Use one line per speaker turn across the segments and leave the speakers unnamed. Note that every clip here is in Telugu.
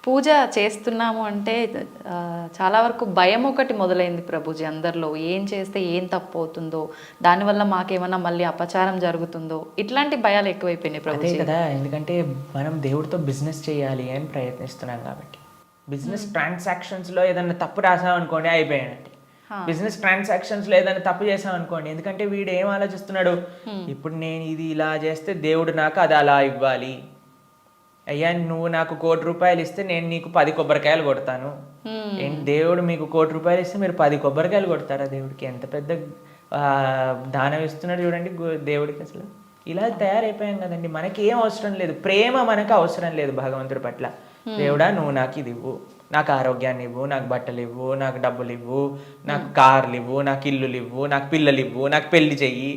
పూజ చేస్తున్నాము అంటే చాలా వరకు భయం ఒకటి మొదలైంది ప్రభుజీ అందరిలో. ఏం చేస్తే ఏం తప్పు అవుతుందో, దానివల్ల మాకేమన్నా మళ్ళీ అపచారం జరుగుతుందో, ఇట్లాంటి భయాలు ఎక్కువైపోయినాయి
అదే
ప్రభుజీ.
కదా, ఎందుకంటే మనం దేవుడితో బిజినెస్ చేయాలి అని ప్రయత్నిస్తున్నాం కాబట్టి. బిజినెస్ ట్రాన్సాక్షన్స్లో ఏదైనా తప్పు రాసాం అనుకోండి అయిపోయానంటే. బిజినెస్ ట్రాన్సాక్షన్స్లో ఏదైనా తప్పు చేసాం అనుకోండి, ఎందుకంటే వీడు ఏం ఆలోచిస్తున్నాడు, ఇప్పుడు నేను ఇది ఇలా చేస్తే దేవుడు నాకు అది అలా ఇవ్వాలి, అయ్యా నువ్వు నాకు ₹1,00,00,000 ఇస్తే నేను నీకు 10 కొబ్బరికాయలు కొడతాను. ఏంటి దేవుడు మీకు ₹1,00,00,000 ఇస్తే మీరు 10 కొబ్బరికాయలు కొడతారా దేవుడికి? ఎంత పెద్ద దానం ఇస్తున్నాడు చూడండి దేవుడికి. అసలు ఇలా తయారైపోయాం కదండి. మనకి ఏం అవసరం లేదు, ప్రేమ మనకు అవసరం లేదు భగవంతుడి పట్ల. దేవుడా నువ్వు నాకు ఇది ఇవ్వు, నాకు ఆరోగ్యాన్ని ఇవ్వు, నాకు బట్టలు ఇవ్వు, నాకు డబ్బులు ఇవ్వు, నాకు కార్లు ఇవ్వు, నాకు ఇల్లులు ఇవ్వు, నాకు పిల్లలు ఇవ్వు, నాకు పెళ్లి చెయ్యి.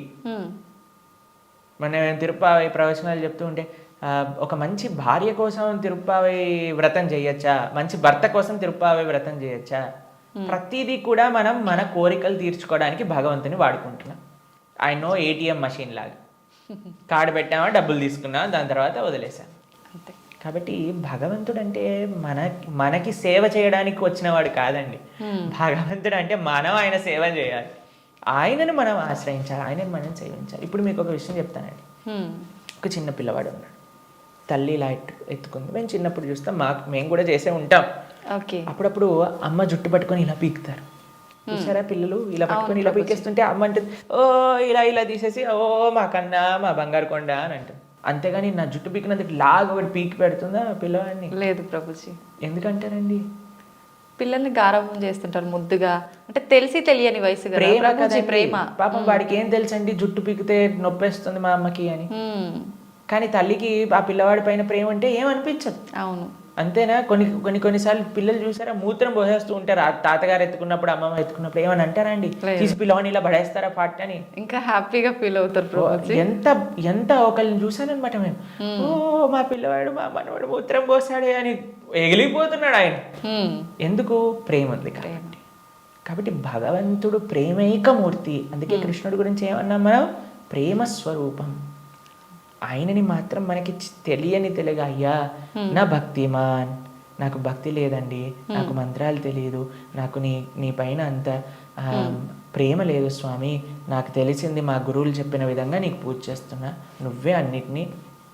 మనం తిరుప్పావై ప్రవచనాలు చెప్తూ ఉంటే ఒక మంచి భార్య కోసం తిరుప్పావై వ్రతం చేయొచ్చా, మంచి భర్త కోసం తిరుప్పావై వ్రతం చేయొచ్చా? ప్రతిదీ కూడా మనం మన కోరికలు తీర్చుకోవడానికి భగవంతుని వాడుకుంటున్నాం. ఐ నో ఏటీఎం మషిన్ లాగా కార్డు పెట్టామా, డబ్బులు తీసుకున్నాం, దాని తర్వాత వదిలేసాం. కాబట్టి భగవంతుడు అంటే మనకి సేవ చేయడానికి వచ్చినవాడు కాదండి. భగవంతుడు అంటే మనం ఆయన సేవ చేయాలి, ఆయనను మనం ఆశ్రయించాలి, ఆయనను మనం సేవించాలి. ఇప్పుడు మీకు ఒక విషయం చెప్తానండి. ఒక చిన్న పిల్లవాడు ఉన్నాడు, తల్లి ఇలా ఎత్తుకుంది. మేము చిన్నప్పుడు చూస్తాం, మేము కూడా చేసే ఉంటాం. అప్పుడప్పుడు అమ్మ జుట్టు పట్టుకొని ఇలా పీకుతారు చూసారా, పిల్లలు ఇలా పట్టుకొని ఇలా పీకేస్తుంటే అమ్మ అంటుంది ఓ ఇలా ఇలా తీసేసి ఓ మా కన్నా మా బంగారు కొండ అని అంటుంది. అంతేగాని నా జుట్టు పీకినందుకు లాగా ఒకటి పీకి పెడుతుందా పిల్లవాడిని?
లేదు ప్రభుజీ.
ఎందుకంటారండి?
పిల్లల్ని గారాబం చేస్తుంటారు ముద్దుగా, అంటే తెలిసి తెలియని వయసు
ప్రేమ. పాపం వాడికి ఏం తెలుసండి జుట్టు పీకితే నొప్పేస్తుంది మా అమ్మకి అని. కానీ తల్లికి ఆ పిల్లవాడి పైన ప్రేమ అంటే ఏమనిపించదు.
అవును
అంతేనా? కొన్నిసార్లు పిల్లలు చూసారా మూత్రం పోసేస్తూ ఉంటారు, ఆ తాతగారు ఎత్తుకున్నప్పుడు అమ్మమ్మ ఎత్తుకున్నప్పుడు ఏమని అంటారా అండి, తీసి పిల్లవాడిని ఇలా పడేస్తారా పాట అని?
ఇంకా హ్యాపీగా ఫీల్ అవుతారు.
ఎంత ఒకళ్ళని చూసానమాట మేము, ఓ మా పిల్లవాడు మా మనవాడు మూత్రం పోసాడే అని ఎగిలిపోతున్నాడు ఆయన. ఎందుకు? ప్రేమ ఉంది కాబట్టి భగవంతుడు ప్రేమైకమూర్తి. అందుకే కృష్ణుడి గురించి ఏమన్నా మనం ప్రేమ స్వరూపం. ఆయనని మాత్రం మనకి తెలియగా అయ్యా నా భక్తిమాన్, నాకు భక్తి లేదండి, నాకు మంత్రాలు తెలియదు, నాకు నీ పైన అంత ప్రేమ లేదు స్వామి, నాకు తెలిసింది మా గురువులు చెప్పిన విధంగా నీకు పూజ చేస్తున్నా, నువ్వే అన్నిటినీ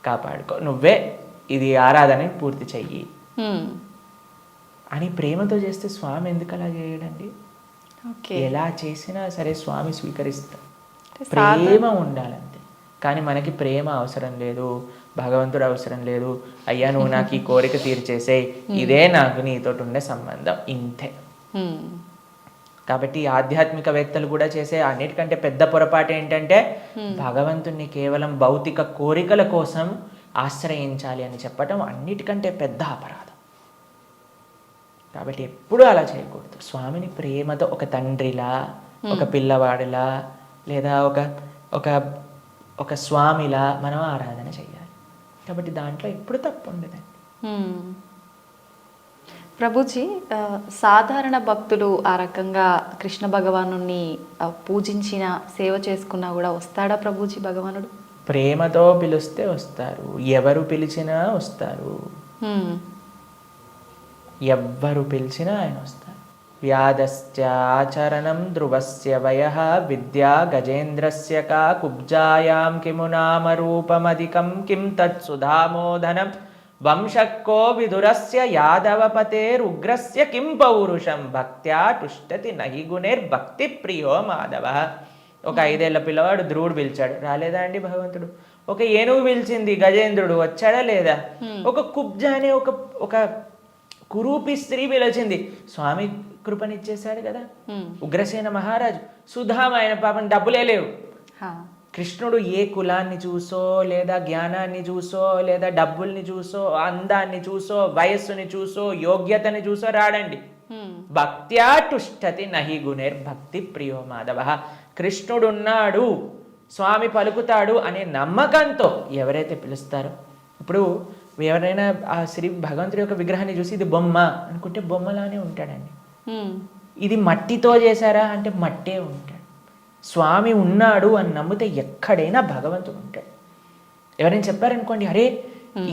కాపాడుకో, నువ్వే ఇది ఆరాధన పూర్తి చెయ్యి అని ప్రేమతో చేస్తే స్వామి ఎందుకు అలా చేయడండి? ఎలా చేసినా సరే స్వామి స్వీకరిస్తా. ప్రేమ ఉండాలంతే. కానీ మనకి ప్రేమ అవసరం లేదు, భగవంతుడు అవసరం లేదు. అయ్యా నువ్వు నాకు ఈ కోరిక తీర్చేసే, ఇదే నాకు నీతో ఉండే సంబంధం, ఇంతే. కాబట్టి ఆధ్యాత్మికవేత్తలు కూడా చేసే అన్నిటికంటే పెద్ద పొరపాటు ఏంటంటే భగవంతుణ్ణి కేవలం భౌతిక కోరికల కోసం ఆశ్రయించాలి అని చెప్పటం అన్నిటికంటే పెద్ద అపరాధం. కాబట్టి ఎప్పుడూ అలా చేయకూడదు. స్వామిని ప్రేమతో ఒక తండ్రిలా, ఒక పిల్లవాడిలా, లేదా ఒక స్వామిలా మనం ఆరాధన చేయాలి. కాబట్టి దాంట్లో ఎప్పుడు తప్పు ఉండదండి.
ప్రభుజీ, సాధారణ భక్తులు ఆ రకంగా కృష్ణ భగవాను పూజించిన సేవ చేసుకున్నా కూడా వస్తాడా ప్రభుజీ భగవానుడు?
ప్రేమతో పిలిస్తే వస్తారు, ఎవరు పిలిచినా వస్తారు. ఎవ్వరు పిలిచినా ఆయన వస్తారు. వ్యాధశ్చాచరణం ధ్రువస్య వయః విద్యా గజేంద్రస్య కా కుబ్జాయాం కిము నామ రూపమధికం కిం తత్సుధామోదనం వంశక్కో విదురస్య యాదవపతేరుగ్రస్య కిం పౌరుషం భక్త్యా టుష్టతి నహి గుణైర్భక్తి ప్రియో మాధవ. ఒక 5 ఏళ్ల పిల్లవాడు ధ్రువుడు పిలిచాడు, రాలేదా అండి భగవంతుడు? ఒక ఏనుగు పిలిచింది, గజేంద్రుడు వచ్చాడా లేదా? ఒక కుబ్జ అనే ఒక కురూపి స్త్రీ పిలిచింది, స్వామి కృపనిచ్చేశాడు కదా. ఉగ్రసేన మహారాజు, సుధామ ఆయన పాపం డబ్బులే లేవు. కృష్ణుడు ఏ కులాన్ని చూసో, లేదా జ్ఞానాన్ని చూసో, లేదా డబ్బుల్ని చూసో, అందాన్ని చూసో, వయస్సుని చూసో, యోగ్యతని చూసో రాడండి. భక్త్యా టుష్టతి నహి గుణైర్భక్తి ప్రియో మాధవ. కృష్ణుడున్నాడు, స్వామి పలుకుతాడు అనే నమ్మకంతో ఎవరైతే పిలుస్తారో, ఇప్పుడు ఎవరైనా ఆ శ్రీ భగవంతుడి యొక్క విగ్రహాన్ని చూసి ఇది బొమ్మ అనుకుంటే బొమ్మలానే ఉంటాడండి. ఇది మట్టితో చేశారా అంటే మట్టే ఉంటాడు. స్వామి ఉన్నాడు అని నమ్మితే ఎక్కడైనా భగవంతుడు ఉంటాడు. ఎవరైనా చెప్పారనుకోండి, అరే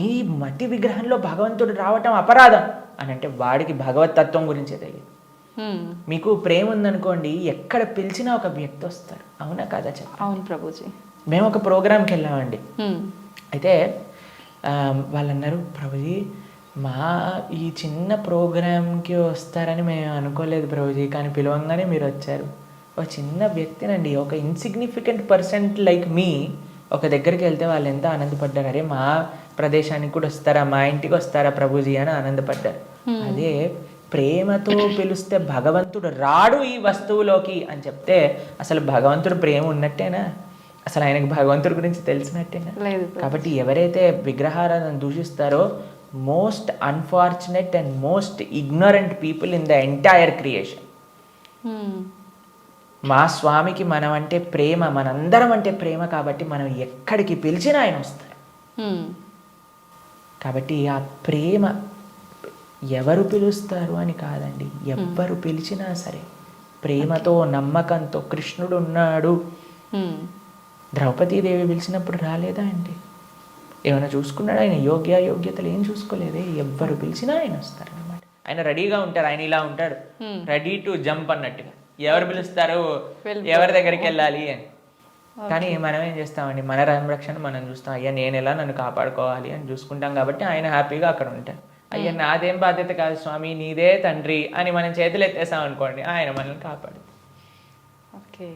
ఈ మట్టి విగ్రహంలో భగవంతుడు రావటం అపరాధం అని అంటే వాడికి భగవత్ తత్వం గురించే తెలియదు. మీకు ప్రేమ ఉందనుకోండి, ఎక్కడ పిలిచినా ఒక వ్యక్తి వస్తారు. అవునా కాదా చెప్పండి?
అవును ప్రభుజీ.
మేము ఒక ప్రోగ్రామ్కి వెళ్ళామండి. అయితే వాళ్ళు అన్నారు, ప్రభుజీ మా ఈ చిన్న ప్రోగ్రామ్కి వస్తారని మేము అనుకోలేదు ప్రభుజీ, కానీ పిలవంగానే మీరు వచ్చారు. ఒక చిన్న వ్యక్తినండి, ఒక ఇన్సిగ్నిఫికెంట్ పర్సెంట్ లైక్ మీ ఒక దగ్గరికి వెళ్తే వాళ్ళు ఎంత ఆనందపడ్డారు. అరే మా ప్రదేశానికి కూడా వస్తారా, మా ఇంటికి వస్తారా ప్రభుజీ అని ఆనందపడ్డారు. అదే ప్రేమతో పిలిస్తే భగవంతుడు రాడు ఈ వస్తువులోకి అని చెప్తే అసలు భగవంతుడు ప్రేమ ఉన్నట్టేనా? అసలు ఆయనకు భగవంతుడి గురించి తెలిసినట్టేనా?
లేదు.
కాబట్టి ఎవరైతే విగ్రహారాధన దూషిస్తారో most unfortunate and most ignorant people in the entire creation. మా స్వామికి మనం అంటే ప్రేమ, మనందరం అంటే ప్రేమ, కాబట్టి మనం ఎక్కడికి పిలిచినా ఆయన వస్తారు. కాబట్టి ఆ ప్రేమ ఎవరు పిలుస్తారు అని కాదండి, ఎవ్వరు పిలిచినా సరే ప్రేమతో నమ్మకంతో కృష్ణుడు ఉన్నాడు. ద్రౌపదీదేవి పిలిచినప్పుడు రాలేదా అండి? ఏమైనా చూసుకున్నాడు ఆయన? యోగ్యతలు ఏం చూసుకోలేదే. ఎవ్వరు పిలిచినా ఆయన వస్తారు అన్నమాట. ఆయన రెడీగా ఉంటారు. ఆయన ఇలా ఉంటాడు, రెడీ టు జంప్ అన్నట్టుగా. ఎవరు పిలుస్తారు, ఎవరి దగ్గరికి వెళ్ళాలి అని. కానీ మనం ఏం చేస్తామండి, మన సంరక్షణ మనం చూస్తాం. అయ్యా నేను ఎలా నన్ను కాపాడుకోవాలి అని చూసుకుంటాం. కాబట్టి ఆయన హ్యాపీగా అక్కడ ఉంటారు. అయ్యా నాదేం బాధ్యత కాదు స్వామి, నీదే తండ్రి అని మనం చేతులు ఎత్తేసాం అనుకోండి, ఆయన మనల్ని కాపాడు.
ఓకే.